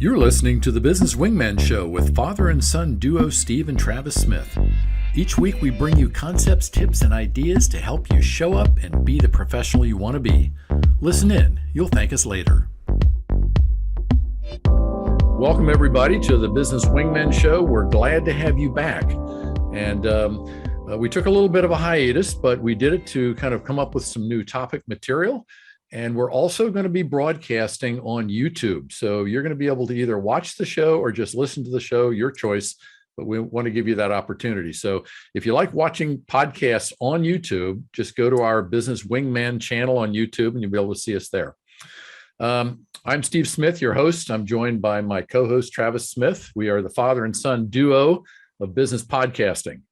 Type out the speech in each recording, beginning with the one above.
You're listening to the Business Wingmen Show with father and son duo Steve and Travis Smith. Each week we bring you concepts, tips, and ideas to help you show up and be the professional you want to be. Listen in. You'll thank us later. Welcome, everybody, to the Business Wingmen Show. We're glad to have you back. And we took a little bit of a hiatus, but we did it to kind of come up with some new topic material. And we're also going to be broadcasting on YouTube. So you're going to be able to either watch the show or just listen to the show, your choice, but we want to give you that opportunity. So if you like watching podcasts on YouTube, just go to our Business Wingman channel on YouTube and you'll be able to see us there. I'm Steve Smith, your host. I'm joined by my co-host, Travis Smith. We are the father and son duo of business podcasting.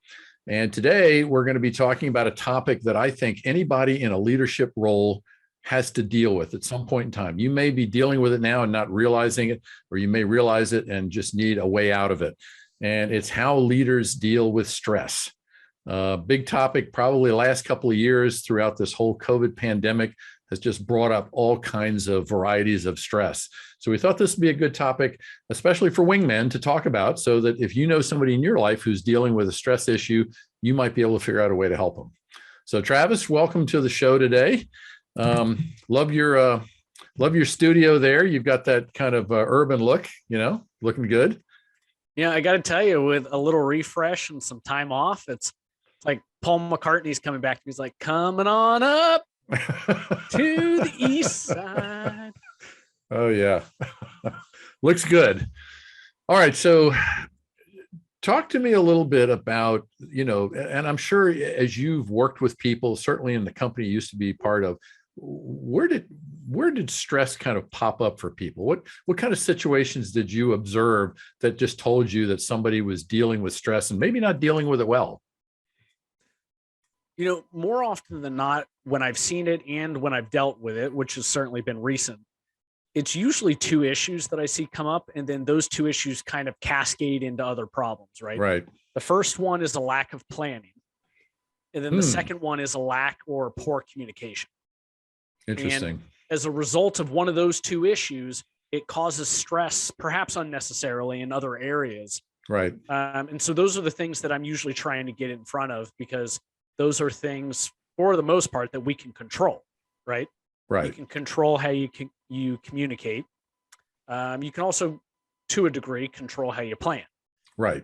And today we're going to be talking about a topic that I think anybody in a leadership role has to deal with at some point in time. You may be dealing with it now and not realizing it, or you may realize it and just need a way out of it. And it's how leaders deal with stress. Big topic, probably the last couple of years throughout this whole COVID pandemic has just brought up all kinds of varieties of stress. So we thought this would be a good topic, especially for wingmen to talk about, so that if you know somebody in your life who's dealing with a stress issue, you might be able to figure out a way to help them. So Travis, welcome to the show today. Love your studio there. You've got that kind of urban look, looking good. Yeah, I got to tell you, with a little refresh and some time off, it's like Paul McCartney's coming back. He's like, coming on up to the east side. Oh, yeah. Looks good. All right. So talk to me a little bit about, and I'm sure as you've worked with people, certainly in the company you used to be part of, where did stress kind of pop up for people? What kind of situations did you observe that just told you that somebody was dealing with stress and maybe not dealing with it well? More often than not, when I've seen it and when I've dealt with it, which has certainly been recent, it's usually two issues that I see come up, and then those two issues kind of cascade into other problems, right? Right. The first one is a lack of planning. And then the second one is a lack or poor communication. Interesting. And as a result of one of those two issues, it causes stress, perhaps unnecessarily, in other areas. Right. And so those are the things that I'm usually trying to get in front of, because those are things, for the most part, that we can control, right? Right. You can control how you communicate. You can also, to a degree, control how you plan. Right.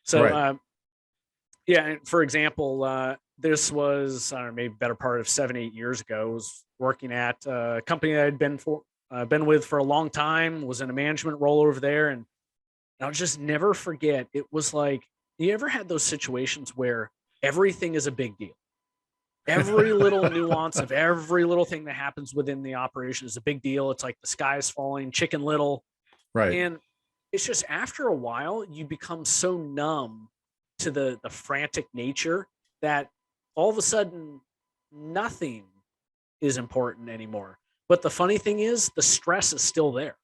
So, right. And for example, this was, I don't know, maybe better part of 7-8 years ago. I was working at a company that I'd been with for a long time, was in a management role over there. And I'll just never forget, it was like, you ever had those situations where everything is a big deal? Every little nuance of every little thing that happens within the operation is a big deal. It's like the sky is falling, Chicken Little. Right. And it's just, after a while, you become so numb to the frantic nature that all of a sudden nothing is important anymore. But the funny thing is, the stress is still there.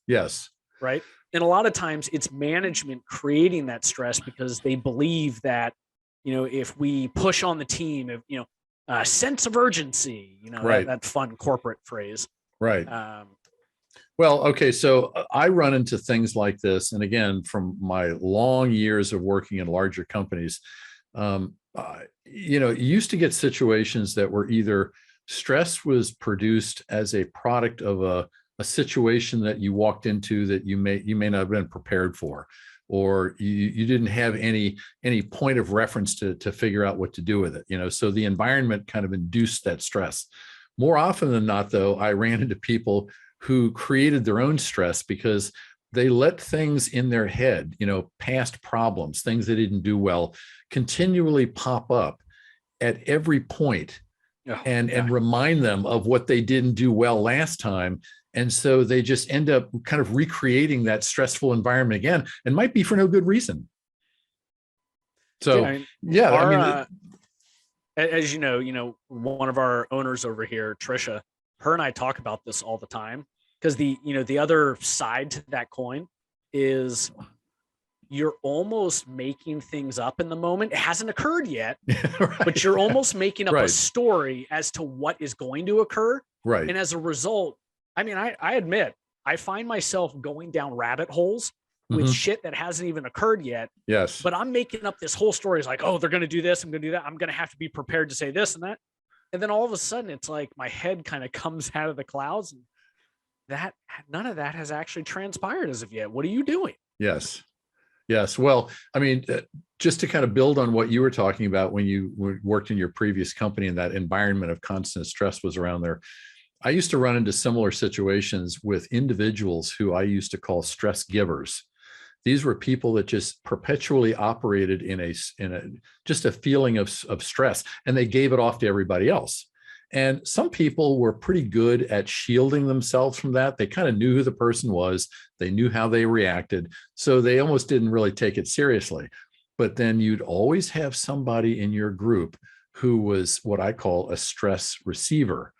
Yes. Right. And a lot of times it's management creating that stress because they believe that, if we push on the team, sense of urgency, right. that fun corporate phrase. Right. Well, okay. So I run into things like this. And again, from my long years of working in larger companies, you used to get situations that were either stress was produced as a product of a situation that you walked into that you may not have been prepared for, or you didn't have any point of reference to figure out what to do with it. So the environment kind of induced that stress. More often than not, though, I ran into people who created their own stress because they let things in their head, past problems, things they didn't do well, continually pop up at every point and remind them of what they didn't do well last time. And so they just end up kind of recreating that stressful environment again, and might be for no good reason. So, as you know, one of our owners over here, Trisha, her and I talk about this all the time, because the other side to that coin is you're almost making things up in the moment. It hasn't occurred yet, right. But you're almost making up a story as to what is going to occur. Right. And as a result, I mean, I admit, I find myself going down rabbit holes with Mhm. shit that hasn't even occurred yet. Yes. But I'm making up this whole story. It's like, oh, they're going to do this. I'm going to do that. I'm going to have to be prepared to say this and that. And then all of a sudden it's like my head kind of comes out of the clouds, and that none of that has actually transpired as of yet. What are you doing? Yes. Yes. Well, I mean, just to kind of build on what you were talking about when you worked in your previous company, and that environment of constant stress was around there. I used to run into similar situations with individuals who I used to call stress givers. These were people that just perpetually operated in a just a feeling of stress, and they gave it off to everybody else. And some people were pretty good at shielding themselves from that. They kind of knew who the person was. They knew how they reacted. So they almost didn't really take it seriously. But then you'd always have somebody in your group who was what I call a stress receiver.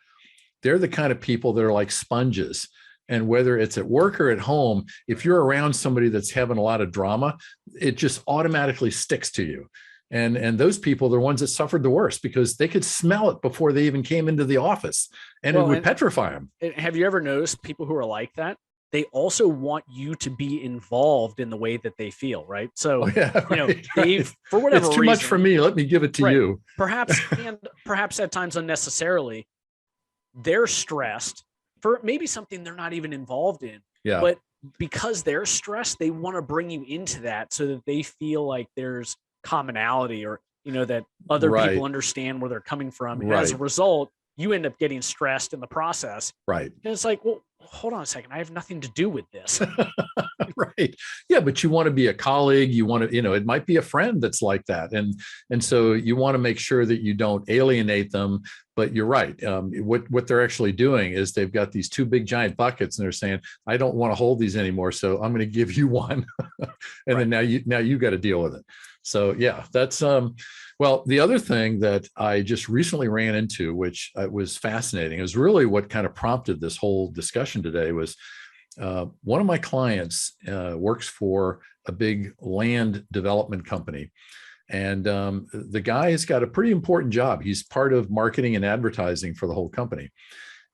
They're the kind of people that are like sponges. And whether it's at work or at home, if you're around somebody that's having a lot of drama, it just automatically sticks to you. And those people, they're ones that suffered the worst because they could smell it before they even came into the office, and it would petrify them. Have you ever noticed people who are like that? They also want you to be involved in the way that they feel, right? So, they've, for whatever it's too reason, much for me. Let me give it to you. Perhaps at times unnecessarily, they're stressed for maybe something they're not even involved in. Yeah. But because they're stressed, they want to bring you into that so that they feel like there's commonality, or that other people understand where they're coming from, and as a result you end up getting stressed in the process, and it's like, well, hold on a second, I have nothing to do with this. Right. Yeah, but you want to be a colleague, you want to, it might be a friend that's like that, and so you want to make sure that you don't alienate them. But you're right. What they're actually doing is they've got these two big giant buckets, and they're saying, I don't want to hold these anymore, so I'm going to give you one. And then now you got to deal with it. So yeah, that's well, the other thing that I just recently ran into, which was fascinating, is really what kind of prompted this whole discussion today. Was one of my clients works for a big land development company. And the guy has got a pretty important job. He's part of marketing and advertising for the whole company.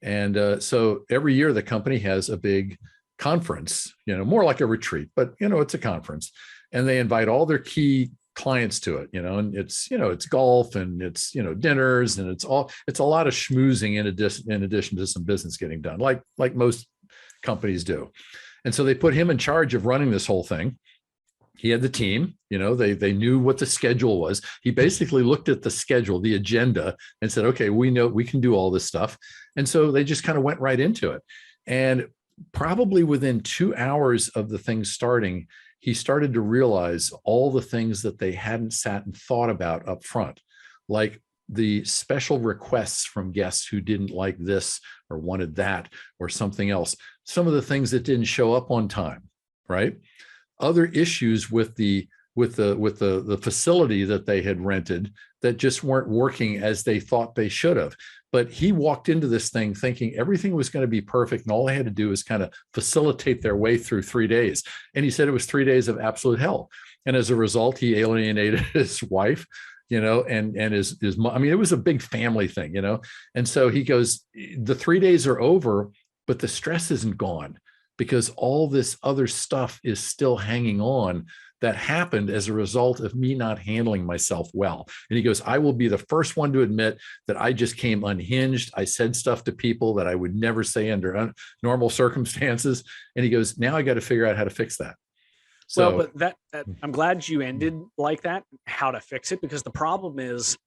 And so every year the company has a big conference, more like a retreat, but it's a conference. And they invite all their key clients to it, and it's golf, and it's, dinners, and it's a lot of schmoozing in addition to some business getting done, like most companies do. And so they put him in charge of running this whole thing. He had the team, they knew what the schedule was. He basically looked at the schedule, the agenda, and said, okay, we know we can do all this stuff. And so they just kind of went right into it. And probably within 2 hours of the thing starting, he started to realize all the things that they hadn't sat and thought about up front, like the special requests from guests who didn't like this or wanted that or something else. Some of the things that didn't show up on time, right? Other issues with the facility that they had rented that just weren't working as they thought they should have. But he walked into this thing thinking everything was going to be perfect, and all they had to do was kind of facilitate their way through 3 days. And he said it was 3 days of absolute hell. And as a result, he alienated his wife, and his mom. I mean, it was a big family thing, And so he goes, the 3 days are over, but the stress isn't gone, because all this other stuff is still hanging on that happened as a result of me not handling myself well. And he goes, I will be the first one to admit that I just came unhinged. I said stuff to people that I would never say under normal circumstances. And he goes, now I got to figure out how to fix that. So, well, but that I'm glad you ended like that, how to fix it, because the problem is,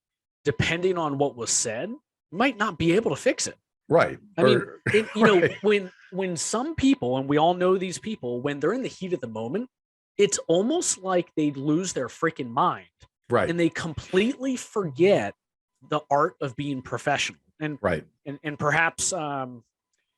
depending on what was said, you might not be able to fix it. Right. I mean, when some people, and we all know these people, when they're in the heat of the moment, it's almost like they lose their freaking mind. Right. And they completely forget the art of being professional. And right. And perhaps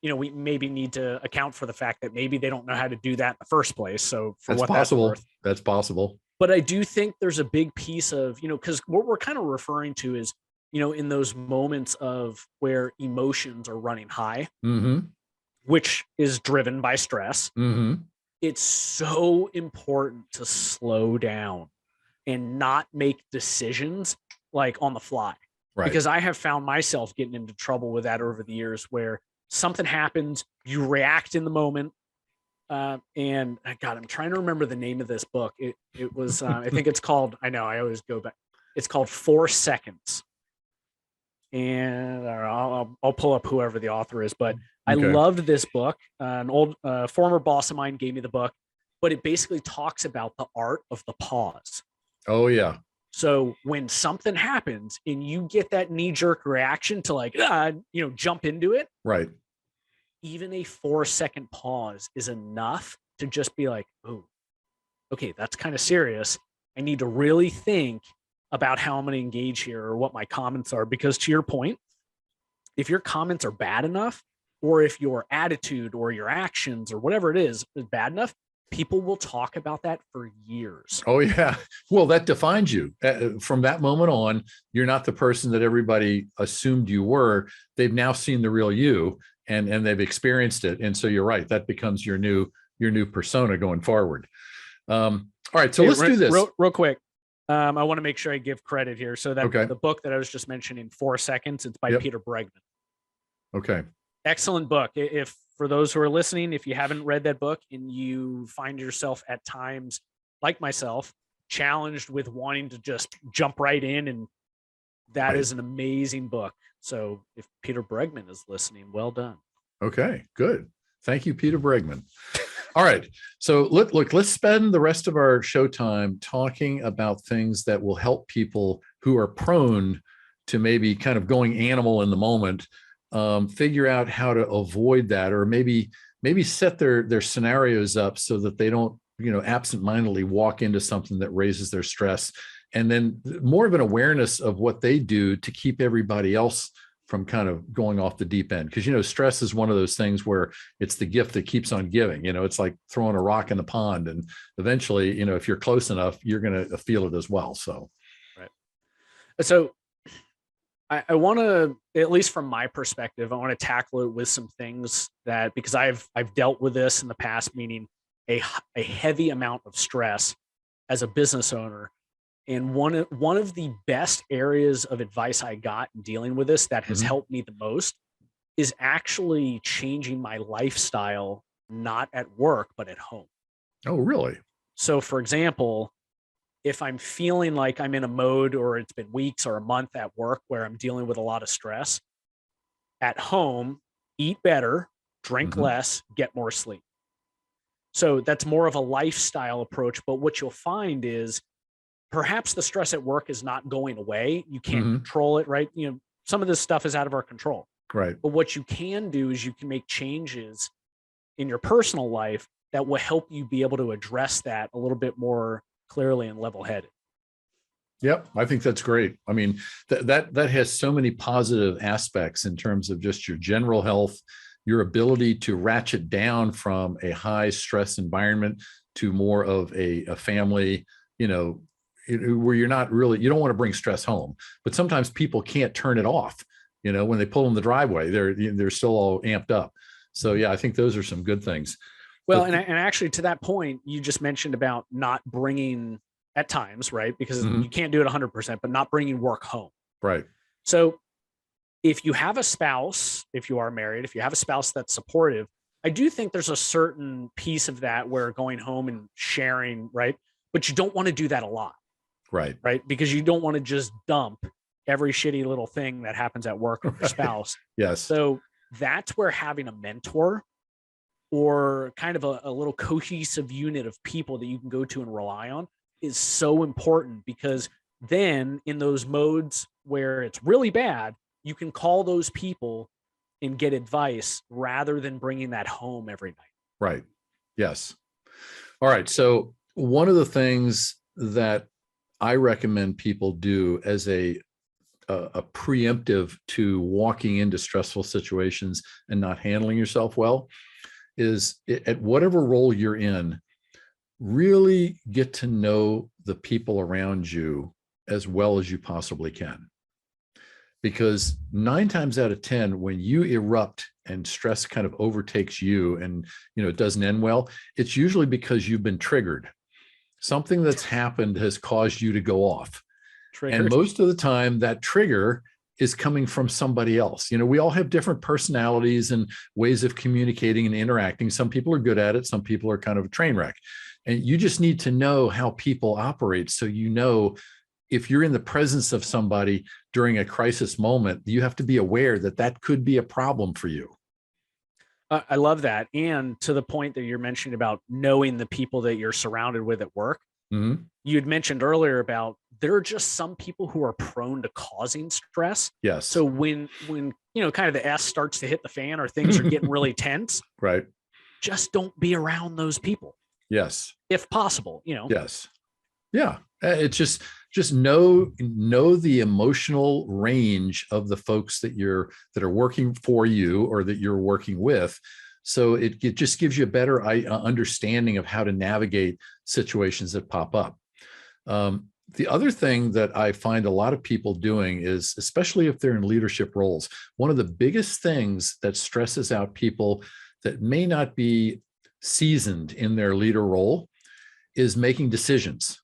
we maybe need to account for the fact that maybe they don't know how to do that in the first place. So for that's possible. That's possible. But I do think there's a big piece of, because what we're kind of referring to is, in those moments of where emotions are running high, mm-hmm. which is driven by stress. Mm-hmm. It's so important to slow down and not make decisions like on the fly. Right. Because I have found myself getting into trouble with that over the years, where something happens, you react in the moment. And God, I'm trying to remember the name of this book. It was, I think it's called, I know I always go back. It's called 4 Seconds. And I'll pull up whoever the author is, but I Okay. loved this book. An old former boss of mine gave me the book, but it basically talks about the art of the pause. Oh yeah. So when something happens and you get that knee jerk reaction to like, jump into it, Right. even a 4-second pause is enough to just be like, oh, okay, that's kind of serious. I need to really think about how I'm going to engage here or what my comments are. Because to your point, if your comments are bad enough, or if your attitude or your actions or whatever it is bad enough, people will talk about that for years. Oh yeah. Well, that defines you. From that moment on, you're not the person that everybody assumed you were. They've now seen the real you, and they've experienced it. And so you're right. That becomes your new persona going forward. All right. So let's do this real quick. I want to make sure I give credit here. So that Okay. the book that I was just mentioning, 4 Seconds, it's by Yep. Peter Bregman. Okay. Excellent book. If for those who are listening, if you haven't read that book and you find yourself at times, like myself, challenged with wanting to just jump right in, and that Right. is an amazing book. So if Peter Bregman is listening, well done. Okay, good. Thank you, Peter Bregman. All right. So let's spend the rest of our show time talking about things that will help people who are prone to maybe kind of going animal in the moment, figure out how to avoid that, or maybe set their scenarios up so that they don't, absentmindedly walk into something that raises their stress. And then more of an awareness of what they do to keep everybody else from kind of going off the deep end. Because, stress is one of those things where it's the gift that keeps on giving. It's like throwing a rock in the pond. And eventually, if you're close enough, you're going to feel it as well. So, right. So I want to, at least from my perspective, I want to tackle it with some things that, because I've dealt with this in the past, meaning a heavy amount of stress as a business owner. And one of the best areas of advice I got in dealing with this that has helped me the most is actually changing my lifestyle, not at work, but at home. Oh, really? So for example, if I'm feeling like I'm in a mode, or it's been weeks or a month at work where I'm dealing with a lot of stress, at home, eat better, drink less, get more sleep. So that's more of a lifestyle approach. But what you'll find is perhaps the stress at work is not going away. You can't control it, right? Some of this stuff is out of our control. Right. But what you can do is you can make changes in your personal life that will help you be able to address that a little bit more clearly and level-headed. Yep, I think that's great. I mean, that has so many positive aspects in terms of just your general health, your ability to ratchet down from a high stress environment to more of a family, where you're not really, you don't want to bring stress home, but sometimes people can't turn it off. When they pull in the driveway, they're still all amped up. So yeah, I think those are some good things. Well, and actually to that point, you just mentioned about not bringing at times, right? Because you can't do it 100%, but not bringing work home. Right. So if you have a spouse, if you are married, if you have a spouse that's supportive, I do think there's a certain piece of that where going home and sharing, right? But you don't want to do that a lot. Right. Right. Because you don't want to just dump every shitty little thing that happens at work on your spouse. Yes. So that's where having a mentor or kind of a little cohesive unit of people that you can go to and rely on is so important, because then in those modes where it's really bad, you can call those people and get advice rather than bringing that home every night. Right. Yes. All right. So one of the things that I recommend people do as a preemptive to walking into stressful situations and not handling yourself well is, at whatever role you're in, really get to know the people around you as well as you possibly can. Because 9 times out of 10, when you erupt and stress kind of overtakes you and it doesn't end well, it's usually because you've been triggered. Something that's happened has caused you to go off. Triggered. And most of the time that trigger is coming from somebody else. We all have different personalities and ways of communicating and interacting. Some people are good at it. Some people are kind of a train wreck. And you just need to know how people operate. So, if you're in the presence of somebody during a crisis moment, you have to be aware that that could be a problem for you. I love that. And to the point that you're mentioning about knowing the people that you're surrounded with at work, Mm-hmm. you had mentioned earlier about there are just some people who are prone to causing stress. Yes. So when kind of the S starts to hit the fan or things are getting really tense, right. Just don't be around those people. Yes. If possible, Yes. Yeah. It's just know the emotional range of the folks that are working for you or that you're working with. So it just gives you a better understanding of how to navigate situations that pop up. The other thing that I find a lot of people doing is, especially if they're in leadership roles, one of the biggest things that stresses out people that may not be seasoned in their leader role is making decisions,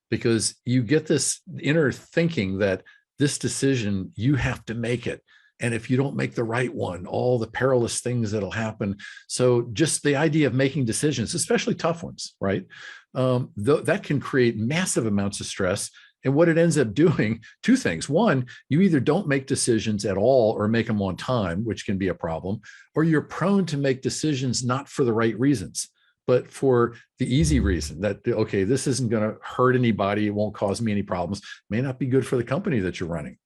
because you get this inner thinking that this decision, you have to make it. And if you don't make the right one, all the perilous things that'll happen. So just the idea of making decisions, especially tough ones, right? That can create massive amounts of stress. And what it ends up doing, two things. One, you either don't make decisions at all or make them on time, which can be a problem, or you're prone to make decisions not for the right reasons, but for the easy reason that, okay, this isn't going to hurt anybody. It won't cause me any problems. May not be good for the company that you're running.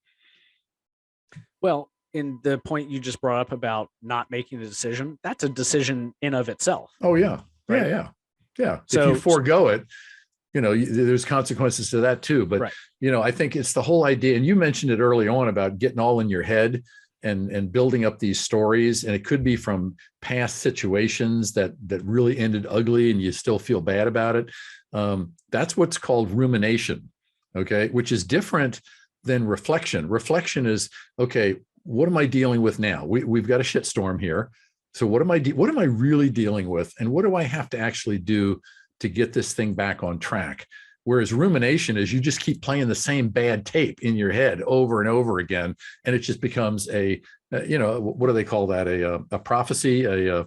Well, in the point you just brought up about not making a decision, that's a decision in of itself. Oh yeah. Right? Yeah. So if you forego it, there's consequences to that too. But, right. I think it's the whole idea. And you mentioned it early on about getting all in your head and building up these stories. And it could be from past situations that really ended ugly and you still feel bad about it. That's what's called rumination. Okay. Which is different than reflection. Reflection is, okay, what am I dealing with now? We've got a shitstorm here. So what am I really dealing with? And what do I have to actually do to get this thing back on track? Whereas rumination is you just keep playing the same bad tape in your head over and over again. And it just becomes what do they call that? A prophecy, a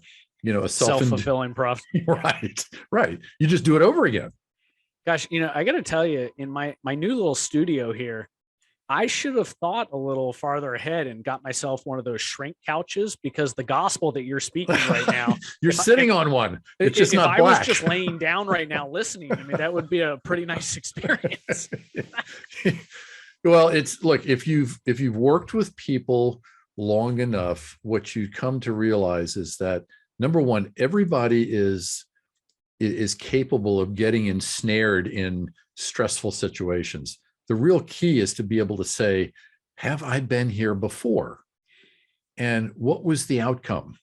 self-fulfilling prophecy. Right. You just do it over again. Gosh, I got to tell you, in my new little studio here, I should have thought a little farther ahead and got myself one of those shrink couches, because the gospel that you're speaking right now, you're sitting on one. It's just not black. If I was just laying down right now listening to me, that would be a pretty nice experience. Well, look, if you've worked with people long enough, what you come to realize is that, number one, everybody is capable of getting ensnared in stressful situations. The real key is to be able to say, have I been here before? And what was the outcome?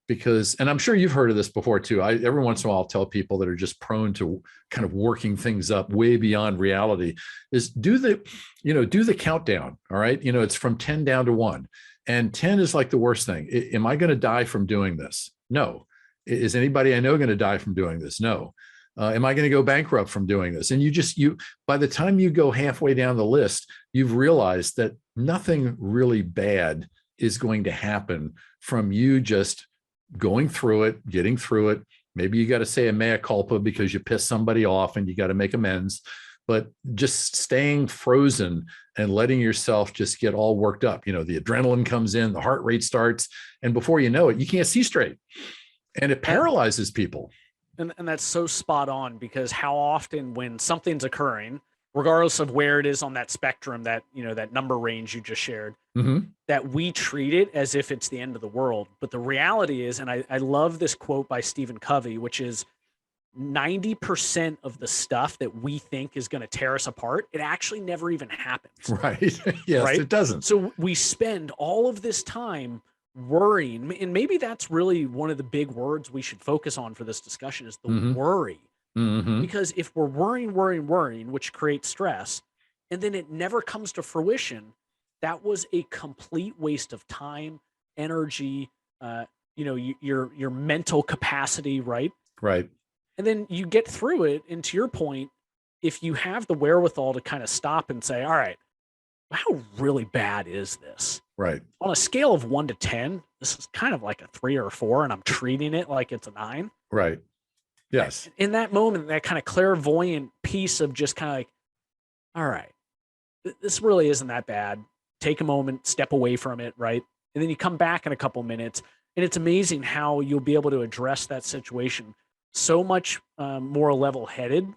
Because, and I'm sure you've heard of this before too. Every once in a while I'll tell people that are just prone to kind of working things up way beyond reality is do the countdown. All right. It's from 10 down to 1. And 10 is like the worst thing. Am I going to die from doing this? No. Is anybody I know going to die from doing this? No. Am I going to go bankrupt from doing this? And you by the time you go halfway down the list, you've realized that nothing really bad is going to happen from you just going through it, getting through it. Maybe you got to say a mea culpa because you pissed somebody off and you got to make amends, but just staying frozen and letting yourself just get all worked up. The adrenaline comes in, the heart rate starts, and before you know it, you can't see straight. And it paralyzes people. And that's so spot on, because how often when something's occurring, regardless of where it is on that spectrum, that, that number range you just shared, that we treat it as if it's the end of the world. But the reality is, and I love this quote by Stephen Covey, which is 90% of the stuff that we think is going to tear us apart, it actually never even happens. Right. Yes, right? It doesn't. So we spend all of this time worrying, and maybe that's really one of the big words we should focus on for this discussion is the worry. Because if we're worrying, which creates stress, and then it never comes to fruition, that was a complete waste of time, energy, your mental capacity, right? Right. And then you get through it, and to your point, if you have the wherewithal to kind of stop and say, all right, how really bad is this? Right. On a scale of 1 to 10, this is kind of like a 3 or 4, and I'm treating it like it's a 9. Right. Yes. In that moment, that kind of clairvoyant piece of just kind of like, all right, this really isn't that bad. Take a moment, step away from it, right? And then you come back in a couple minutes, and it's amazing how you'll be able to address that situation so much more level headed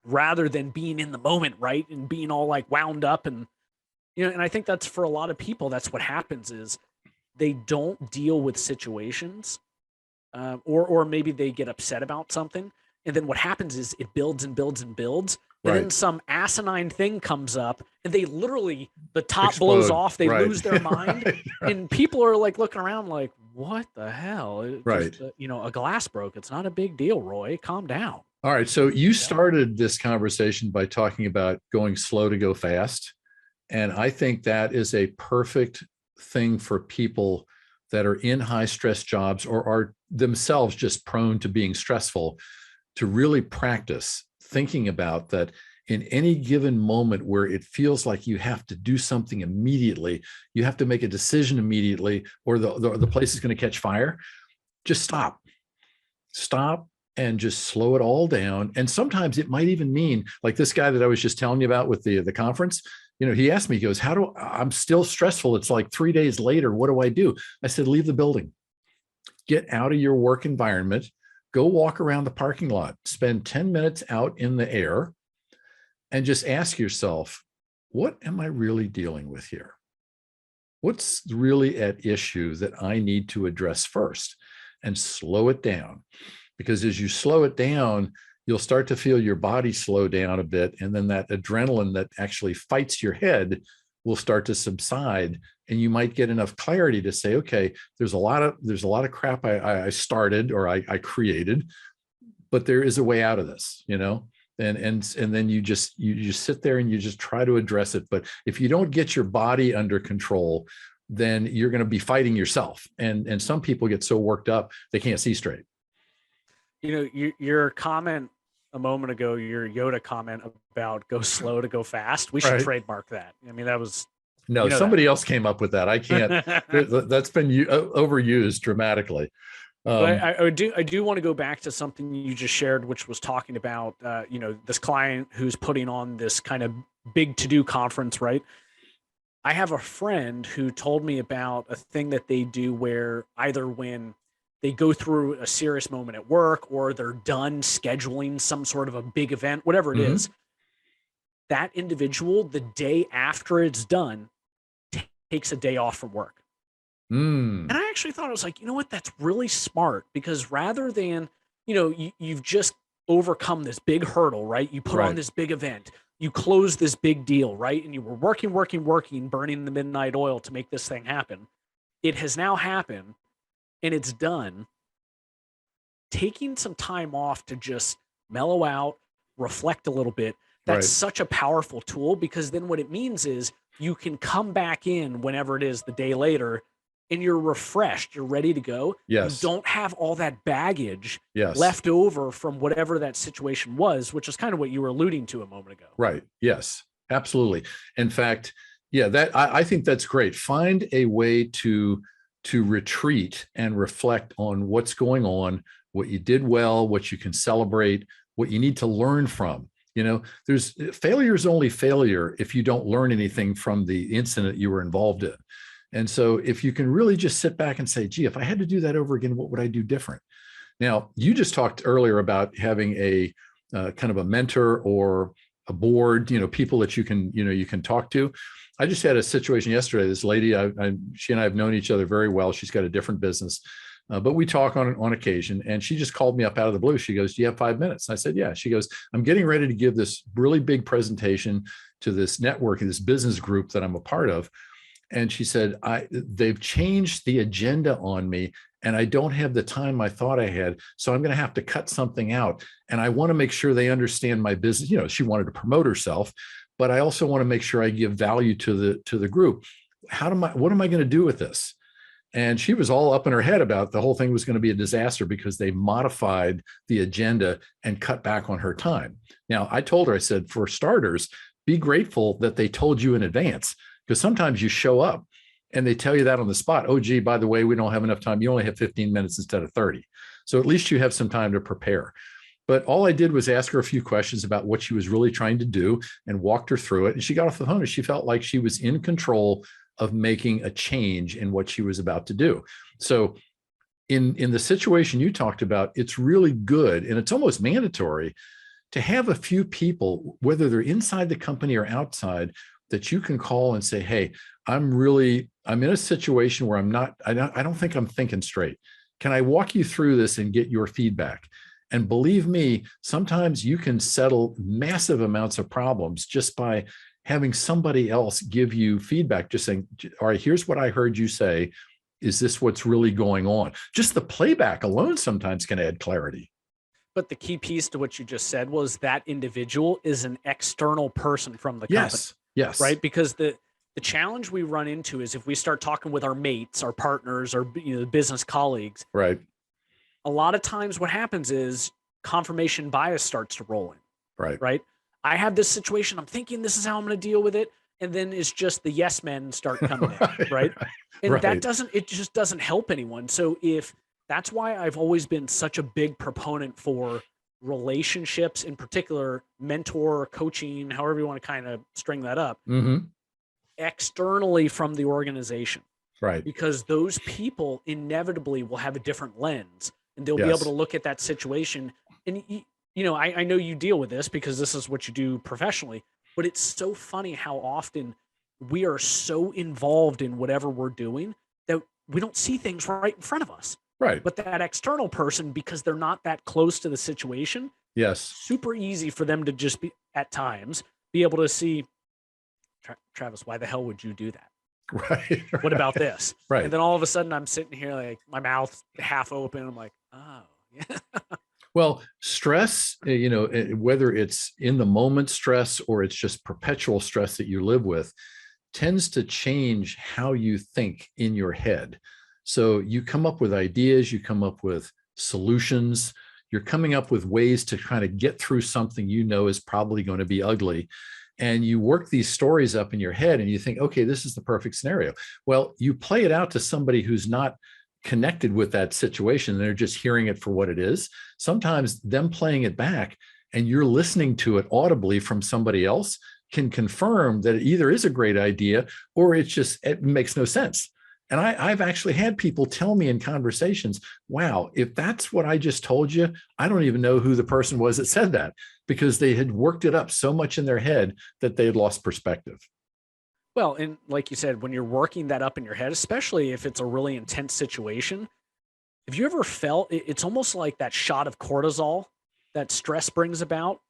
rather than being in the moment, right? And being all like wound up. And, and I think that's for a lot of people, that's what happens is they don't deal with situations, or maybe they get upset about something. And then what happens is it builds and builds and builds. And Right. then some asinine thing comes up and they literally, the top Explode. blows off. They Right. lose their mind. Right. And people are like looking around like, what the hell? Right. Just, a glass broke. It's not a big deal, Roy. Calm down. All right. So you started this conversation by talking about going slow to go fast. And I think that is a perfect thing for people that are in high stress jobs or are themselves just prone to being stressful, to really practice thinking about that in any given moment where it feels like you have to do something immediately, you have to make a decision immediately, or the place is going to catch fire. Just stop and just slow it all down. And sometimes it might even mean, like this guy that I was just telling you about with the conference, he asked me, he goes, I'm still stressful. It's like 3 days later. What do I do? I said, leave the building, get out of your work environment, go walk around the parking lot, spend 10 minutes out in the air, and just ask yourself, what am I really dealing with here? What's really at issue that I need to address first? And slow it down. Because as you slow it down, you'll start to feel your body slow down a bit. And then that adrenaline that actually fights your head will start to subside. And you might get enough clarity to say, okay, there's a lot of crap I started or I created, but there is a way out of this, and then you just sit there and you just try to address it. But if you don't get your body under control, then you're going to be fighting yourself. And some people get so worked up, they can't see straight. Your comment a moment ago, your Yoda comment about go slow to go fast, we should Right. trademark that. I mean, that was No, somebody else came up with that. I can't. That's been overused dramatically. But I do want to go back to something you just shared, which was talking about this client who's putting on this kind of big to-do conference, right? I have a friend who told me about a thing that they do where either when they go through a serious moment at work or they're done scheduling some sort of a big event, whatever it is, that individual, the day after it's done, takes a day off from work. And I actually thought, I was like, you know what, that's really smart, because rather than, you've just overcome this big hurdle, right? You put on this big event, you close this big deal, right? And you were working, burning the midnight oil to make this thing happen. It has now happened and it's done. Taking some time off to just mellow out, reflect a little bit, that's such a powerful tool, because then what it means is you can come back in whenever it is the day later and you're refreshed, you're ready to go. Yes. You don't have all that baggage left over from whatever that situation was, which is kind of what you were alluding to a moment ago. Right. Yes, absolutely. In fact, I think that's great. Find a way to retreat and reflect on what's going on, what you did well, what you can celebrate, what you need to learn from. There's failure is only failure if you don't learn anything from the incident you were involved in. And so if you can really just sit back and say, gee, if I had to do that over again, what would I do different? Now, you just talked earlier about having a kind of a mentor or a board, people that you can talk to. I just had a situation yesterday. This lady, she and I have known each other very well. She's got a different business, but we talk on occasion. And she just called me up out of the blue. She goes, "Do you have 5 minutes?" And I said, "Yeah." She goes, "I'm getting ready to give this really big presentation to this network, this business group that I'm a part of." And she said, they've changed the agenda on me and I don't have the time I thought I had. So I'm going to have to cut something out. And I want to make sure they understand my business. She wanted to promote herself, but I also want to make sure I give value to the group. What am I going to do with this? And she was all up in her head about the whole thing was going to be a disaster because they modified the agenda and cut back on her time. Now, I told her, I said, for starters, be grateful that they told you in advance, because sometimes you show up and they tell you that on the spot. Oh, gee, by the way, we don't have enough time. You only have 15 minutes instead of 30. So at least you have some time to prepare. But all I did was ask her a few questions about what she was really trying to do and walked her through it. And she got off the phone and she felt like she was in control of making a change in what she was about to do. So in the situation you talked about, it's really good, and it's almost mandatory to have a few people, whether they're inside the company or outside, that you can call and say, hey, I'm in a situation where I don't think I'm thinking straight. Can I walk you through this and get your feedback? And believe me, sometimes you can settle massive amounts of problems just by having somebody else give you feedback, just saying, all right, here's what I heard you say. Is this what's really going on? Just the playback alone sometimes can add clarity. But the key piece to what you just said was that individual is an external person from the company. Yes. Right? Because the challenge we run into is if we start talking with our mates, our partners, our business colleagues. Right. A lot of times what happens is confirmation bias starts to roll in. Right. Right. I have this situation. I'm thinking this is how I'm going to deal with it. And then it's just the yes men start coming in. Right. And it just doesn't help anyone. So that's why I've always been such a big proponent for relationships, in particular, mentor, coaching, however you want to kind of string that up, externally from the organization. Right. Because those people inevitably will have a different lens and they'll be able to look at that situation. And, I know you deal with this because this is what you do professionally, but it's so funny how often we are so involved in whatever we're doing that we don't see things right in front of us. Right. But that external person, because they're not that close to the situation, super easy for them to just be, at times, be able to see, Travis, why the hell would you do that? Right. What about this? Right. And then all of a sudden I'm sitting here like my mouth half open. I'm like, oh, yeah. Well, stress, whether it's in the moment stress or it's just perpetual stress that you live with, tends to change how you think in your head. So you come up with ideas, you come up with solutions, you're coming up with ways to kind of get through something is probably going to be ugly. And you work these stories up in your head and you think, okay, this is the perfect scenario. Well, you play it out to somebody who's not connected with that situation. They're just hearing it for what it is. Sometimes them playing it back and you're listening to it audibly from somebody else can confirm that it either is a great idea or it makes no sense. And I've actually had people tell me in conversations, wow, if that's what I just told you, I don't even know who the person was that said that, because they had worked it up so much in their head that they had lost perspective. Well, and like you said, when you're working that up in your head, especially if it's a really intense situation, have you ever felt it's almost like that shot of cortisol that stress brings about?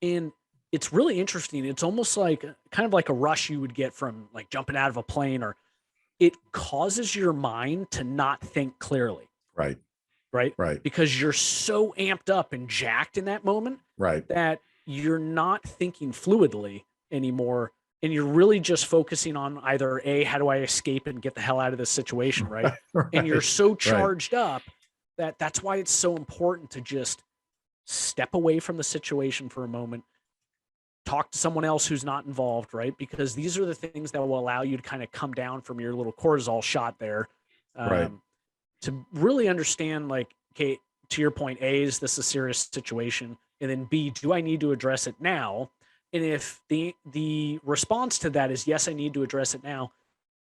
And it's really interesting. It's almost like kind of like a rush you would get from like jumping out of a plane, or it causes your mind to not think clearly. Right. Because you're so amped up and jacked in that moment that you're not thinking fluidly anymore. And you're really just focusing on either A, how do I escape and get the hell out of this situation, right? And you're so charged up that's why it's so important to just step away from the situation for a moment, talk to someone else who's not involved, right? Because these are the things that will allow you to kind of come down from your little cortisol shot there, to really understand, like, okay, to your point, A, is this a serious situation? And then B, do I need to address it now? And if the response to that is, yes, I need to address it now,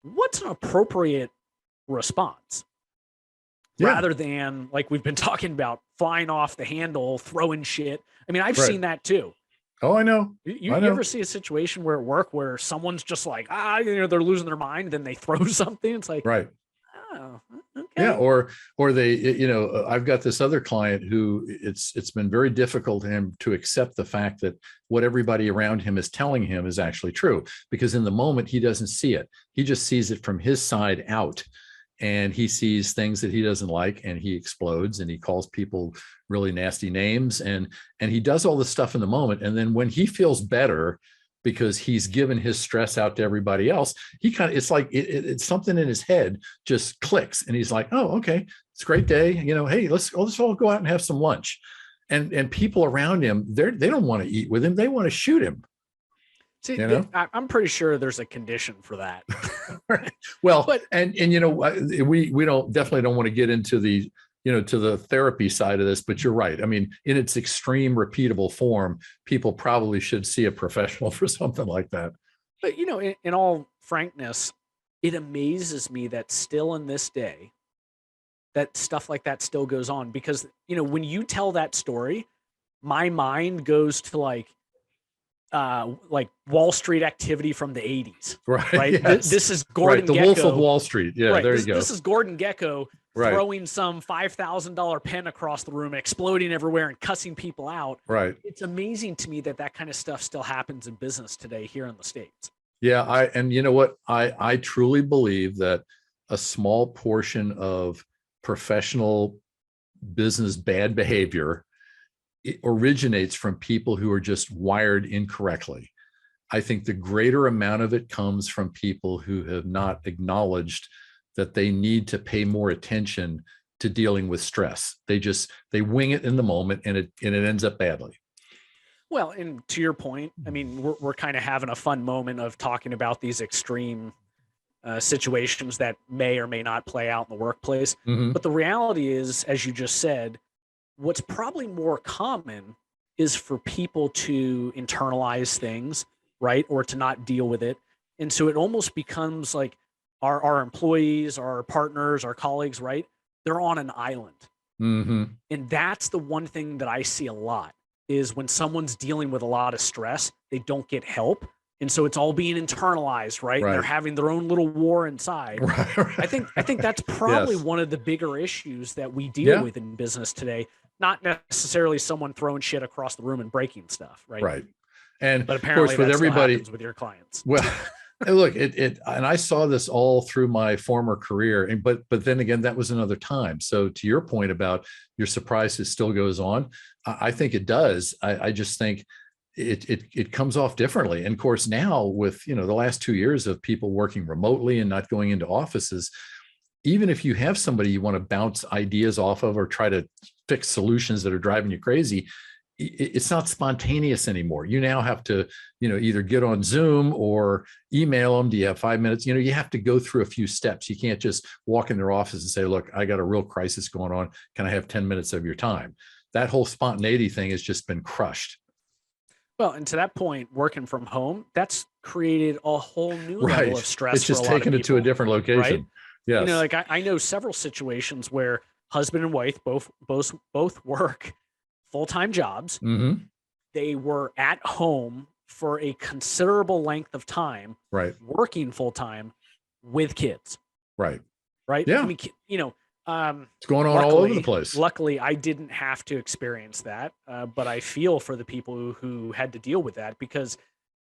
what's an appropriate response? Rather than, like we've been talking about, flying off the handle, throwing shit. I mean, I've seen that too. Oh, I know. You ever see a situation where at work where someone's just like, they're losing their mind, then they throw something? It's like, oh, okay. Yeah. Or they, I've got this other client who it's been very difficult for him to accept the fact that what everybody around him is telling him is actually true, because in the moment he doesn't see it. He just sees it from his side out. And he sees things that he doesn't like, and he explodes and he calls people really nasty names, and he does all this stuff in the moment. And then when he feels better because he's given his stress out to everybody else, it's like it's something in his head just clicks, and he's like, oh, okay, it's a great day. Hey, let's all go out and have some lunch. And people around him, they don't want to eat with him. They want to shoot him. See, you know? I'm pretty sure there's a condition for that. Well, But and we definitely don't want to get into the, to the therapy side of this, but you're right. I mean, in its extreme repeatable form, people probably should see a professional for something like that. But in all frankness, it amazes me that still in this day, that stuff like that still goes on, because when you tell that story, my mind goes to like Wall Street activity from the 80s, Right. right? Yes. This is Right. Gordon The Gekko. Wolf of Wall Street. Yeah. Right. There you go. This is Gordon Gekko Right. throwing some $5,000 pen across the room, exploding everywhere and cussing people out. Right. It's amazing to me that kind of stuff still happens in business today here in the States. Yeah. And you know what? I truly believe that a small portion of professional business bad behavior, it originates from people who are just wired incorrectly. I think the greater amount of it comes from people who have not acknowledged that they need to pay more attention to dealing with stress. They wing it in the moment, and it ends up badly. Well, and to your point, I mean, we're kind of having a fun moment of talking about these extreme situations that may or may not play out in the workplace. Mm-hmm. But the reality is, as you just said, what's probably more common is for people to internalize things, right? Or to not deal with it. And so it almost becomes like our employees, our partners, our colleagues, right? They're on an island. Mm-hmm. And that's the one thing that I see a lot, is when someone's dealing with a lot of stress, they don't get help. And so it's all being internalized, right? And they're having their own little war inside. Right. I think that's probably Yes. one of the bigger issues that we deal with in business today. Not necessarily someone throwing shit across the room and breaking stuff, right? Right. And but apparently, of course, with everybody, with your clients. Well, look, and I saw this all through my former career, but then again, that was another time. So to your point about you're surprised it still goes on, I think it does. I just think it comes off differently. And of course, now with the last 2 years of people working remotely and not going into offices, even if you have somebody you want to bounce ideas off of or try to fix solutions that are driving you crazy, it's not spontaneous anymore. You now have to, either get on Zoom or email them. Do you have 5 minutes? You have to go through a few steps. You can't just walk in their office and say, look, I got a real crisis going on. Can I have 10 minutes of your time? That whole spontaneity thing has just been crushed. Well, and to that point, working from home, that's created a whole new level of stress. It's just for a lot taken of it to a people, different location. right? Yes. Like I know several situations where husband and wife both work full-time jobs. Mm-hmm. They were at home for a considerable length of time, right, working full-time with kids. Right. Yeah. I mean, it's going on all over the place. Luckily, I didn't have to experience that, but I feel for the people who had to deal with that, because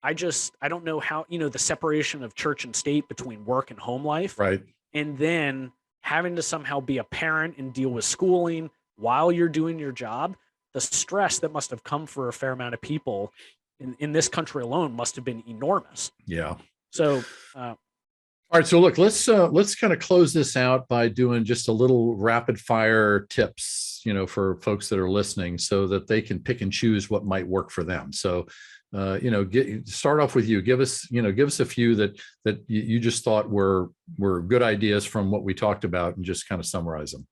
I don't know how, the separation of church and state between work and home life. Right. And then having to somehow be a parent and deal with schooling while you're doing your job, the stress that must have come for a fair amount of people in this country alone must have been enormous. Yeah. So, all right. So look, let's kind of close this out by doing just a little rapid fire tips, for folks that are listening, so that they can pick and choose what might work for them. So, start off with you. Give us a few that you just thought were good ideas from what we talked about, and just kind of summarize them.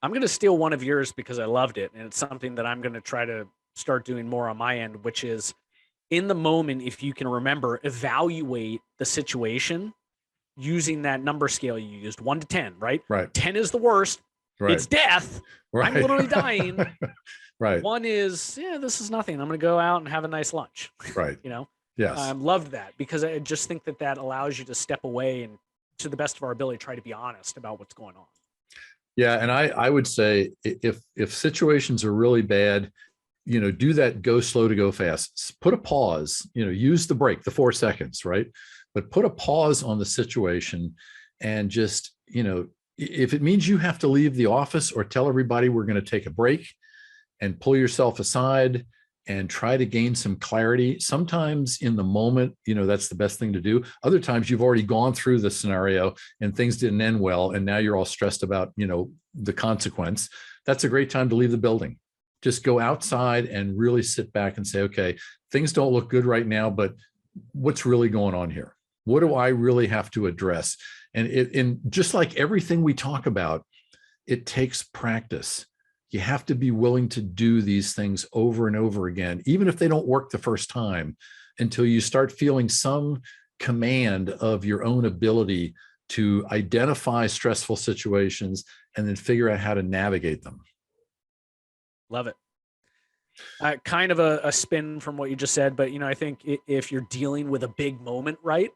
I'm going to steal one of yours because I loved it. And it's something that I'm going to try to start doing more on my end, which is, in the moment, if you can remember, evaluate the situation using that number scale you used, 1 to 10, right? Right. 10 is the worst. Right. It's death. Right. I'm literally dying. Right. 1 is, this is nothing. I'm going to go out and have a nice lunch. Right. Yes. Loved that, because I just think that allows you to step away and, to the best of our ability, try to be honest about what's going on. Yeah. And I would say, if situations are really bad, do that go slow to go fast. Put a pause, use the break, the 4 seconds, right? But put a pause on the situation, and just, if it means you have to leave the office or tell everybody we're going to take a break, and pull yourself aside and try to gain some clarity. Sometimes in the moment, that's the best thing to do. Other times you've already gone through the scenario and things didn't end well, and now you're all stressed about, the consequence. That's a great time to leave the building. Just go outside and really sit back and say, okay, things don't look good right now, but what's really going on here? What do I really have to address? And just like everything we talk about, it takes practice. You have to be willing to do these things over and over again, even if they don't work the first time, until you start feeling some command of your own ability to identify stressful situations and then figure out how to navigate them. Love it. Kind of a spin from what you just said, but I think if you're dealing with a big moment, right,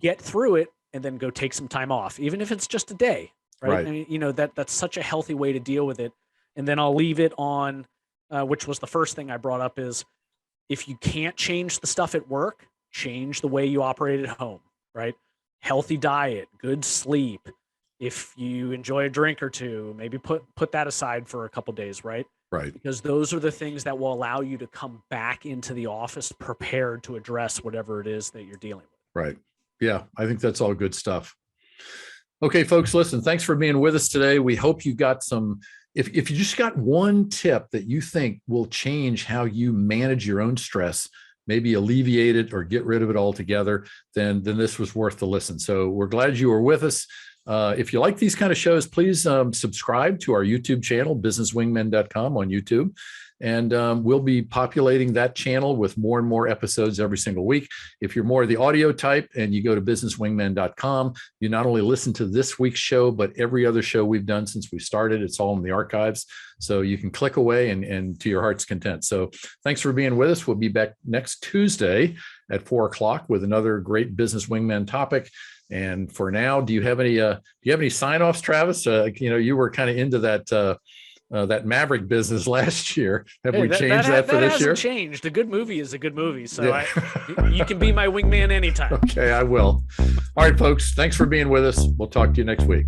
get through it and then go take some time off, even if it's just a day, right? I mean, that's such a healthy way to deal with it. And then I'll leave it on, which was the first thing I brought up, is if you can't change the stuff at work, change the way you operate at home, right? Healthy diet, good sleep. If you enjoy a drink or two, maybe put that aside for a couple of days, right? Right. Because those are the things that will allow you to come back into the office prepared to address whatever it is that you're dealing with. Right. Yeah, I think that's all good stuff. Okay, folks, listen, thanks for being with us today. We hope you got some, if you just got one tip that you think will change how you manage your own stress, maybe alleviate it or get rid of it altogether, then this was worth the listen. So we're glad you were with us. If you like these kind of shows, please subscribe to our YouTube channel, businesswingmen.com on YouTube. And we'll be populating that channel with more and more episodes every single week. If you're more of the audio type and you go to businesswingmen.com, you not only listen to this week's show, but every other show we've done since we started. It's all in the archives. So you can click away and to your heart's content. So thanks for being with us. We'll be back next Tuesday at 4:00 with another great Business Wingman topic. And for now, do you have any sign-offs, Travis? You were kind of into that Maverick business last year. Have we changed that for this year? That hasn't changed. A good movie is a good movie. So yeah. You can be my wingman anytime. Okay, I will. All right, folks. Thanks for being with us. We'll talk to you next week.